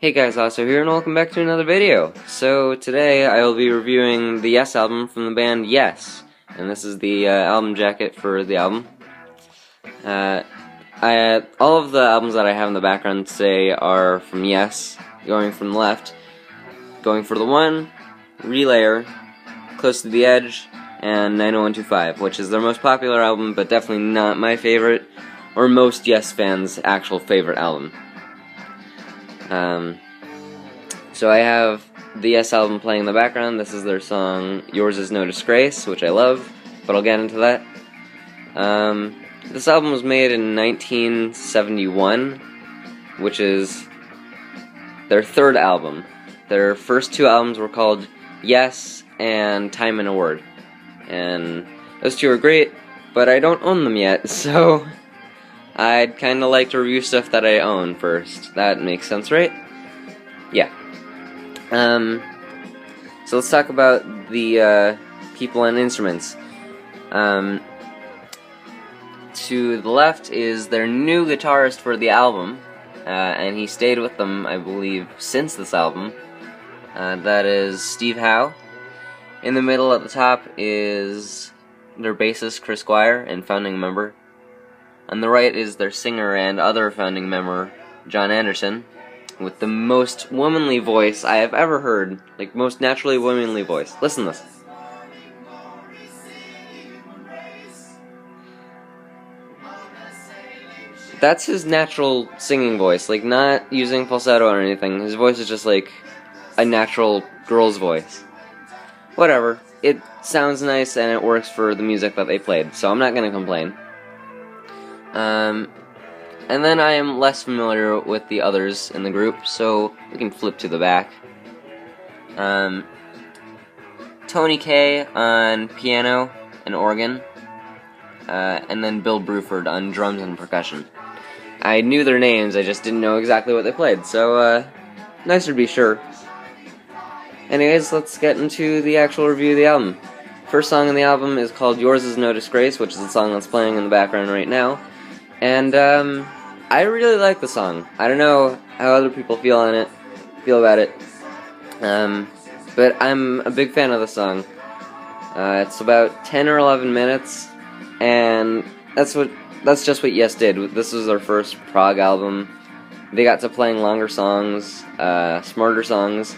Hey guys, Aweso here, and welcome back to another video. So today I will be reviewing the Yes album from the band Yes, and this is the album jacket for the album. All of the albums that I have in the background today are from Yes, going from the left, going for the One, Relayer, Close to the Edge, and 90125, which is their most popular album, but definitely not my favorite, or most Yes fans' actual favorite album. So I have the Yes album playing in the background. This is their song, Is No Disgrace, which I love, but I'll get into that. This album was made in 1971, which is their third album. Their first two albums were called Yes and Time and a Word. And those two are great, but I don't own them yet, so I'd kinda like to review stuff that I own first. That makes sense, right? Yeah. So let's talk about the people and instruments. To the left is their new guitarist for the album, and he stayed with them, I believe, since this album. That is Steve Howe. In the middle at the top is their bassist, Chris Squire, and founding member. On the right is their singer and other founding member, John Anderson, with the most womanly voice I have ever heard. Like, most naturally womanly voice. Listen to this. That's his natural singing voice, like, not using falsetto or anything. His voice is just like a natural girl's voice. Whatever. It sounds nice and it works for the music that they played, so I'm not gonna complain. And then I am less familiar with the others in the group, so we can flip to the back. Tony Kaye on piano and organ, and then Bill Bruford on drums and percussion. I knew their names, I just didn't know exactly what they played, so nice to be sure. Anyways, let's get into the actual review of the album. First song on the album is called Is No Disgrace, which is the song that's playing in the background right now. And I really like the song. I don't know how other people feel about it. But I'm a big fan of the song. It's about 10 or 11 minutes, and that's just what Yes did. This was their first prog album. They got to playing longer songs, smarter songs,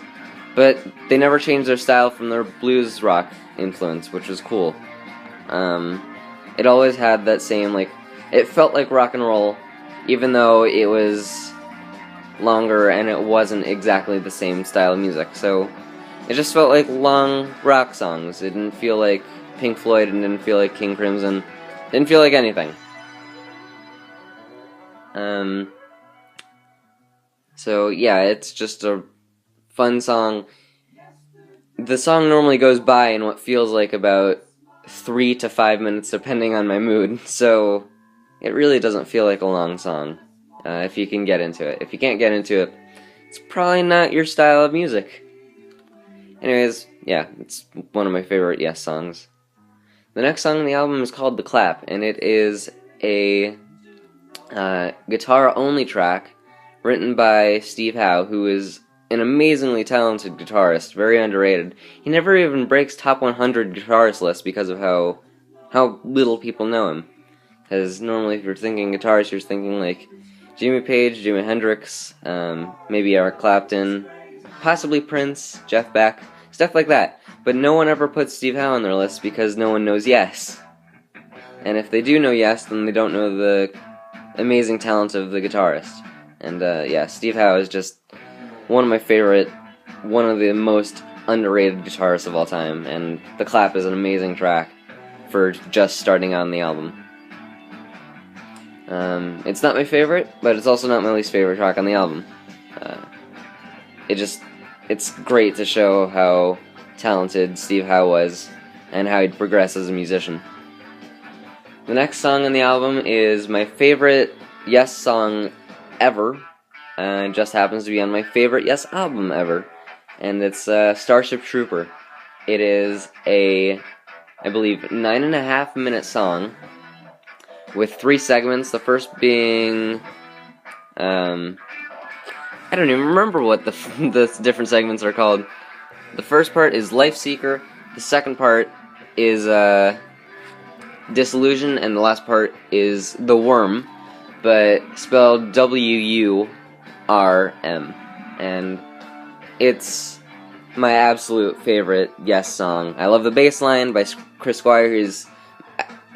but they never changed their style from their blues rock influence, which was cool. It always had that same, like, it felt like rock and roll, even though it was longer and it wasn't exactly the same style of music. So it just felt like long rock songs. It didn't feel like Pink Floyd, and didn't feel like King Crimson. Didn't feel like anything. So yeah, it's just a fun song. The song normally goes by in what feels like about 3 to 5 minutes, depending on my mood. So it really doesn't feel like a long song, if you can get into it. If you can't get into it, it's probably not your style of music. Anyways, yeah, it's one of my favorite Yes songs. The next song on the album is called The Clap, and it is a guitar-only track written by Steve Howe, who is an amazingly talented guitarist, very underrated. He never even breaks top 100 guitarist lists because of how little people know him. Because normally if you're thinking guitarists, you're thinking like Jimmy Page, Jimi Hendrix, maybe Eric Clapton, possibly Prince, Jeff Beck, stuff like that. But no one ever puts Steve Howe on their list because no one knows Yes. And if they do know Yes, then they don't know the amazing talent of the guitarist. And yeah, Steve Howe is just one of my favorite, one of the most underrated guitarists of all time. And The Clap is an amazing track for just starting on the album. It's not my favorite, but it's also not my least favorite track on the album. It's great to show how talented Steve Howe was, and how he'd progress as a musician. The next song on the album is my favorite Yes song ever, and it just happens to be on my favorite Yes album ever, and it's Starship Trooper. It is a, I believe, 9.5 minute song, with 3 segments, the first being I don't even remember what the different segments are called. The first part is Life Seeker, the second part is Disillusion, and the last part is The Worm, but spelled W-U-R-M. And it's my absolute favorite Yes song. I love the bass line by Chris Squire, who's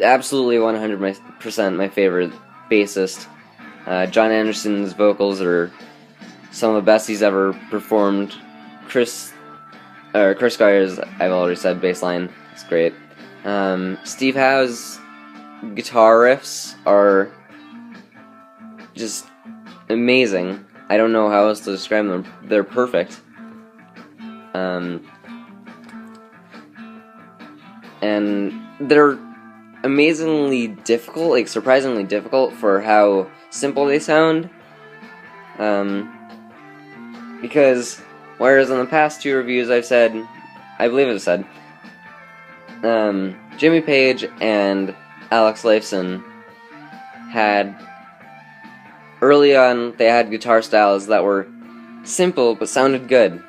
absolutely 100% my favorite bassist. John Anderson's vocals are some of the best he's ever performed. Chris Squire's, I've already said, bass line is great. Steve Howe's guitar riffs are just amazing. I don't know how else to describe them. They're perfect. And they're amazingly difficult, like surprisingly difficult for how simple they sound. Because whereas in the past two reviews I believe I've said, Jimmy Page and Alex Lifeson early on, they had guitar styles that were simple but sounded good.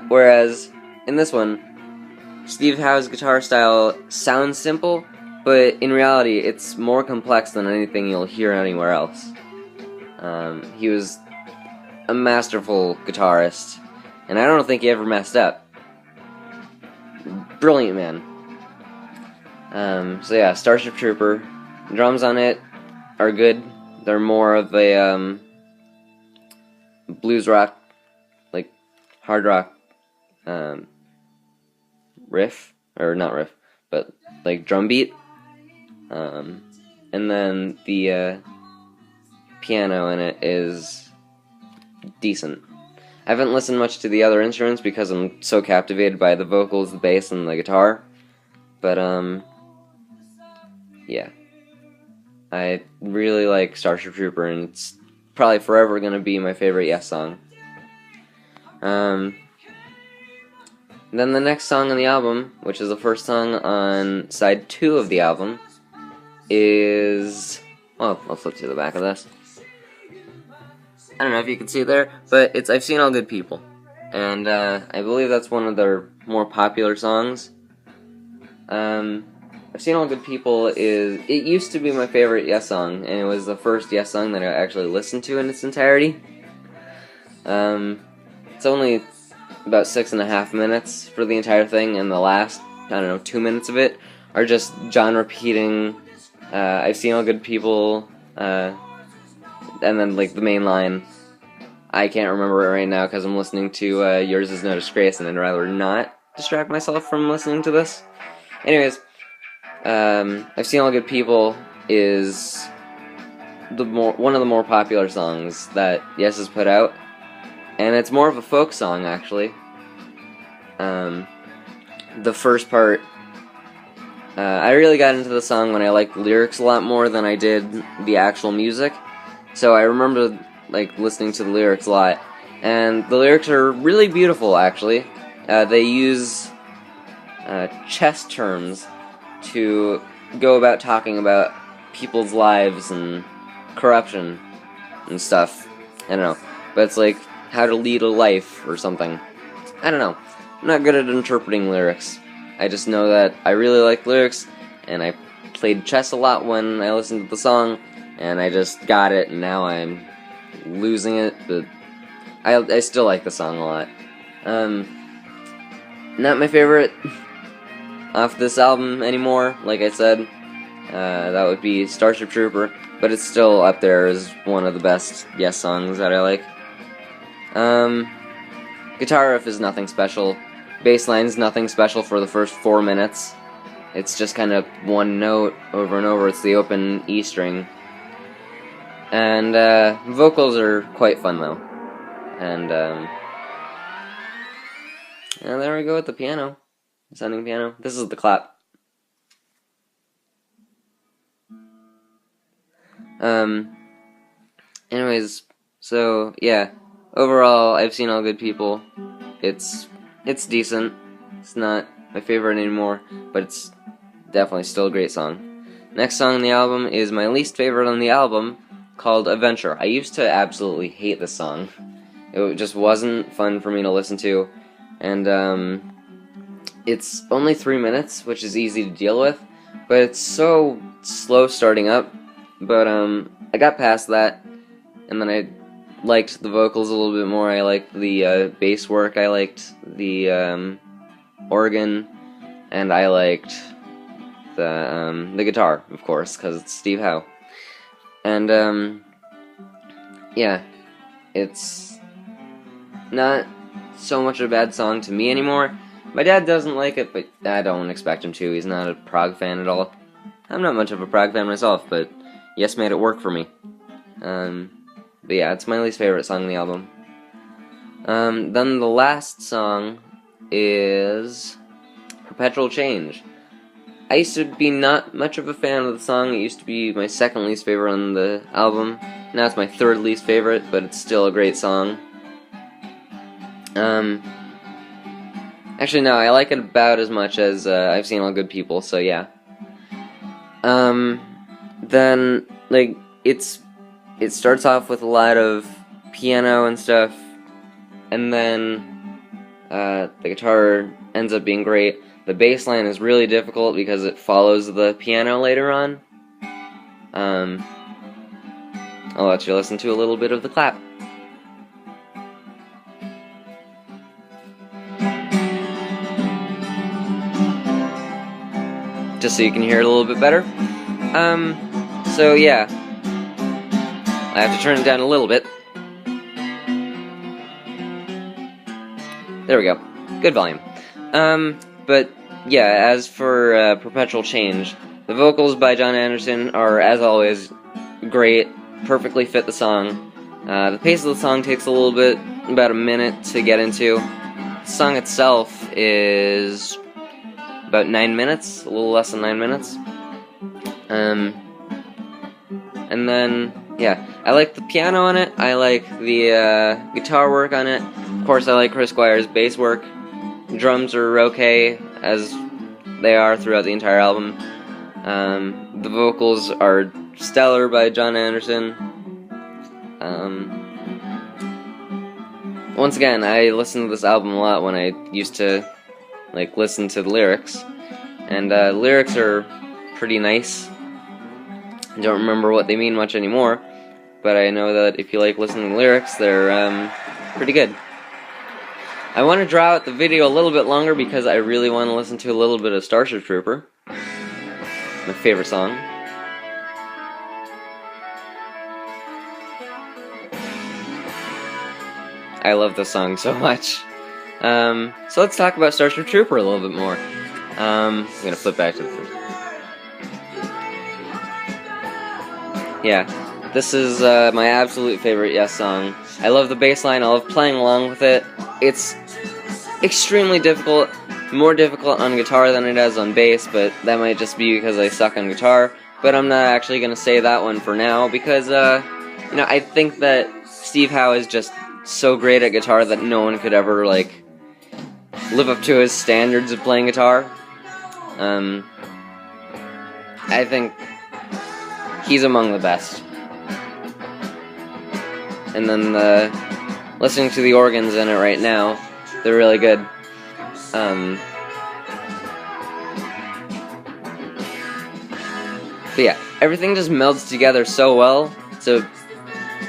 Whereas in this one, Steve Howe's guitar style sounds simple, but in reality, it's more complex than anything you'll hear anywhere else. He was a masterful guitarist, and I don't think he ever messed up. Brilliant man. So yeah, Starship Trooper. Drums on it are good. They're more of a blues rock, like hard rock riff, or not riff, but like drum beat. And then the piano in it is decent. I haven't listened much to the other instruments because I'm so captivated by the vocals, the bass, and the guitar. But yeah, I really like Starship Trooper, and it's probably forever gonna be my favorite Yes song. Then the next song on the album, which is the first song on side 2 of the album, is... well, I'll flip to the back of this. I don't know if you can see it there, but it's I've Seen All Good People. And I believe that's one of their more popular songs. I've Seen All Good People it used to be my favorite Yes song, and it was the first Yes song that I actually listened to in its entirety. It's only about 6.5 minutes for the entire thing, and the last, 2 minutes of it are just John repeating, I've seen all good people, and then, like, the main line. I can't remember it right now because I'm listening to Yours Is No Disgrace, and I'd rather not distract myself from listening to this. Anyways, I've Seen All Good People is one of the more popular songs that Yes has put out. And it's more of a folk song, actually. The first part, I really got into the song when I liked the lyrics a lot more than I did the actual music. So I remember, like, listening to the lyrics a lot. And the lyrics are really beautiful, actually. They use chess terms to go about talking about people's lives and corruption and stuff. I don't know. But it's like how to lead a life or something. I don't know. I'm not good at interpreting lyrics. I just know that I really like lyrics, and I played chess a lot when I listened to the song, and I just got it, and now I'm losing it, but I still like the song a lot. Not my favorite off this album anymore, like I said. That would be Starship Trooper, but it's still up there as one of the best Yes songs that I like. Guitar riff is nothing special. Bass line's nothing special for the first 4 minutes. It's just kind of one note over and over. It's the open E string. And vocals are quite fun though. And there we go with the piano. Sounding piano. This is the clap. Anyways, so yeah. Overall, I've Seen All Good People. It's decent. It's not my favorite anymore, but it's definitely still a great song. Next song on the album is my least favorite on the album, called Adventure. I used to absolutely hate this song. It just wasn't fun for me to listen to, and it's only 3 minutes, which is easy to deal with, but it's so slow starting up. But I got past that, and then I liked the vocals a little bit more. I liked the bass work, I liked the organ, and I liked the guitar, of course, because it's Steve Howe. And yeah, it's not so much a bad song to me anymore. My dad doesn't like it, but I don't expect him to. He's not a prog fan at all. I'm not much of a prog fan myself, but Yes made it work for me. But yeah, it's my least favorite song on the album. Then the last song is Perpetual Change. I used to be not much of a fan of the song. It used to be my second least favorite on the album. Now it's my third least favorite, but it's still a great song. Actually, no, I like it about as much as I've Seen All Good People, so yeah. Then, like, it starts off with a lot of piano and stuff, and then the guitar ends up being great. The bass line is really difficult because it follows the piano later on. I'll let you listen to a little bit of the clap. Just so you can hear it a little bit better. So yeah, I have to turn it down a little bit. There we go. Good volume. But yeah, as for Perpetual Change, the vocals by John Anderson are, as always, great, perfectly fit the song. The pace of the song takes a little bit, about a minute to get into. The song itself is about 9 minutes, a little less than 9 minutes. And then, yeah, I like the piano on it, I like the guitar work on it. Of course, I like Chris Squire's bass work. Drums are okay, as they are throughout the entire album. The vocals are stellar by John Anderson. Once again, I listen to this album a lot when I used to listen to the lyrics, and lyrics are pretty nice. I don't remember what they mean much anymore, but I know that if you like listening to lyrics, they're pretty good. I want to draw out the video a little bit longer because I really want to listen to a little bit of Starship Trooper, my favorite song. I love this song so much. So let's talk about Starship Trooper a little bit more. I'm gonna flip back to the first. Yeah, this is my absolute favorite Yes song. I love the bass line, I love playing along with it. It's extremely difficult, more difficult on guitar than it is on bass, but that might just be because I suck on guitar. But I'm not actually gonna say that one for now, because I think that Steve Howe is just so great at guitar that no one could ever live up to his standards of playing guitar. I think he's among the best. And then listening to the organs in it right now, they're really good. But yeah, everything just melds together so well to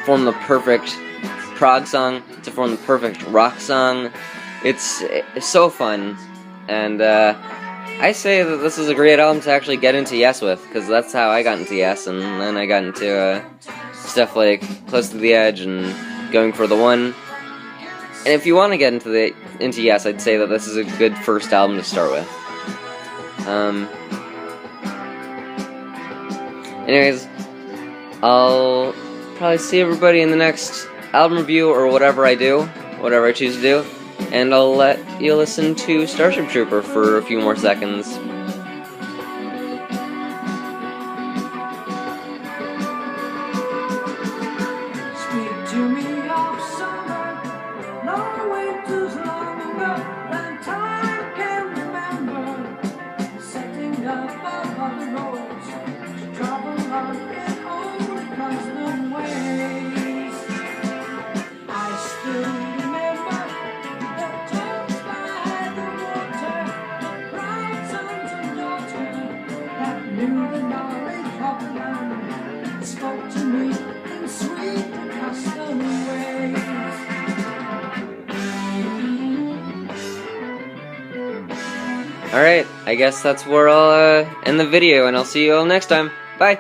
form the perfect prog song, to form the perfect rock song. It's so fun, and I say that this is a great album to actually get into Yes with, because that's how I got into Yes, and then I got into stuff like Close to the Edge and Going for the One. And if you want to get into Yes, I'd say that this is a good first album to start with. Anyways, I'll probably see everybody in the next album review, or whatever I choose to do, and I'll let you listen to Starship Trooper for a few more seconds. Speak to me of summer, no winter's long enough, than time can remember, setting up above the roads, to travel on in old custom ways. knew the knowledge of the land, spoke to me in sweet castaways. Alright, I guess that's where I'll end the video, and I'll see you all next time. Bye!